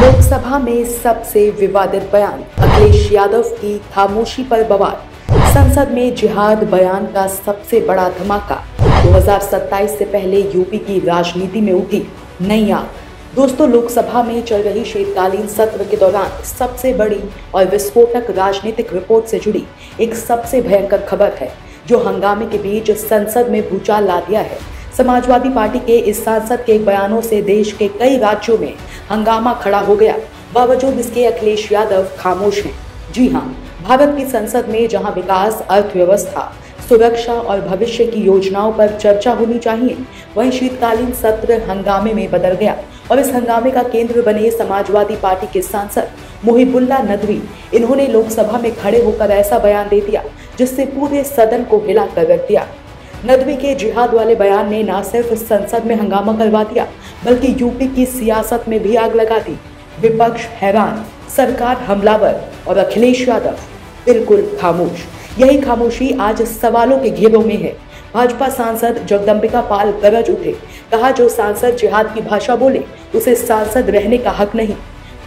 लोकसभा में सबसे विवादित बयान, अखिलेश यादव की खामोशी पर बवाल। संसद में जिहाद बयान का सबसे बड़ा धमाका। 2027 से पहले यूपी की राजनीति में उठी नई आग। दोस्तों, लोकसभा में चल रही शीतकालीन सत्र के दौरान सबसे बड़ी और विस्फोटक राजनीतिक रिपोर्ट से जुड़ी एक सबसे भयंकर खबर है, जो हंगामे के बीच संसद में भूचाल ला दिया है। समाजवादी पार्टी के इस सांसद के बयानों से देश के कई राज्यों में हंगामा खड़ा हो गया। बावजूद इसके अखिलेश यादव खामोश हैं। जी हां, भारत की संसद में जहां विकास, अर्थव्यवस्था, सुरक्षा और भविष्य की योजनाओं पर चर्चा होनी चाहिए, वहीं शीतकालीन सत्र हंगामे में बदल गया और इस हंगामे का केंद्र बने समाजवादी पार्टी के सांसद मुहिबुल्लाह नदवी। इन्होंने लोकसभा में खड़े होकर ऐसा बयान दे दिया जिससे पूरे सदन को हिला कर रख दिया। नदवी के जिहाद वाले बयान ने न सिर्फ संसद में हंगामा करवा दिया, बल्कि यूपी की सियासत में भी आग लगा दी। विपक्ष हैरान, सरकार हमलावर और अखिलेश यादव बिल्कुल खामोश। यही खामोशी आज सवालों के घेरों में है। भाजपा सांसद जगदम्बिका पाल गरज उठे, कहा जो सांसद जिहाद की भाषा बोले उसे सांसद रहने का हक नहीं।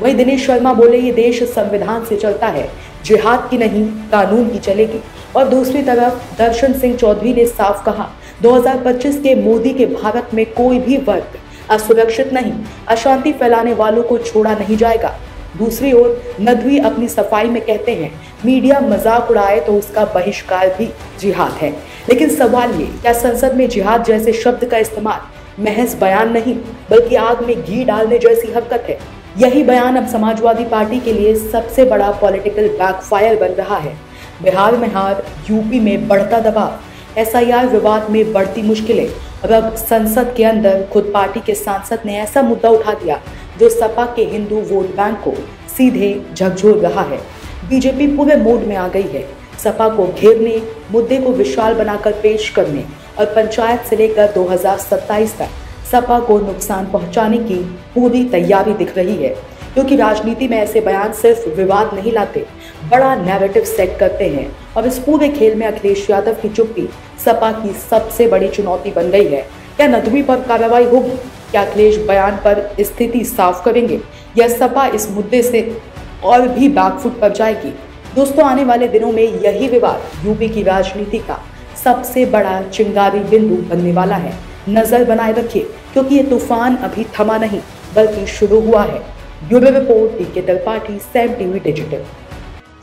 वहीं दिनेश शर्मा बोले ये देश संविधान से चलता है, जिहाद की नहीं कानून की चलेगी। और दूसरी तरफ दर्शन सिंह चौधरी ने साफ कहा 2025 के मोदी के भारत में कोई भी वर्ग असुरक्षित नहीं, अशांति फैलाने वालों को छोड़ा नहीं जाएगा। दूसरी ओर नदवी अपनी सफाई में कहते हैं मीडिया मजाक उड़ाए तो उसका बहिष्कार भी जिहाद है। लेकिन सवाल ये, क्या संसद में जिहाद जैसे शब्द का इस्तेमाल महज बयान नहीं बल्कि आग में घी डालने जैसी हरकत है? यही बयान अब समाजवादी पार्टी के लिए सबसे बड़ा पॉलिटिकल बैकफायर बन रहा है। बिहार में हार, यूपी में बढ़ता दबाव, एसआईआर विवाद में बढ़ती मुश्किलें और अब संसद के अंदर खुद पार्टी के सांसद ने ऐसा मुद्दा उठा दिया जो सपा के हिंदू वोट बैंक को सीधे झकझोर रहा है। बीजेपी पूरे मूड में आ गई है। सपा को घेरने, मुद्दे को विशाल बनाकर पेश करने और पंचायत से लेकर 2027 तक सपा को नुकसान पहुंचाने की पूरी तैयारी दिख रही है, क्योंकि राजनीति में ऐसे बयान सिर्फ विवाद नहीं लाते, बड़ा नैरेटिव सेट करते हैं। और इस पूरे खेल में अखिलेश यादव की चुप्पी सपा की सबसे बड़ी चुनौती बन गई है। क्या नदवी पर कार्रवाई होगी? क्या अखिलेश बयान पर स्थिति साफ करेंगे या सपा इस मुद्दे से और भी बैकफुट पर जाएगी? दोस्तों, आने वाले दिनों में यही विवाद यूपी की राजनीति का सबसे बड़ा चिंगारी बिंदु बनने वाला है। नजर बनाए रखिए, क्योंकि ये तूफान अभी थमा नहीं बल्कि शुरू हुआ है। ब्यूरो रिपोर्ट, टीके Tripathi, Sam TV digital.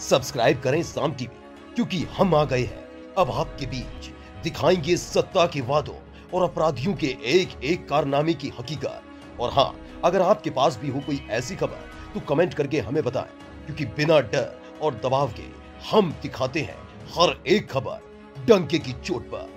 Subscribe करें साम टीवी, क्योंकि हम आ गए हैं अब आपके बीच। दिखाएंगे सत्ता के वादों और अपराधियों के एक एक कारनामे की हकीकत। और हाँ, अगर आपके पास भी हो कोई ऐसी खबर तो कमेंट करके हमें बताएं, क्योंकि बिना डर और दबाव के हम दिखाते हैं हर एक खबर डंके की चोट पर।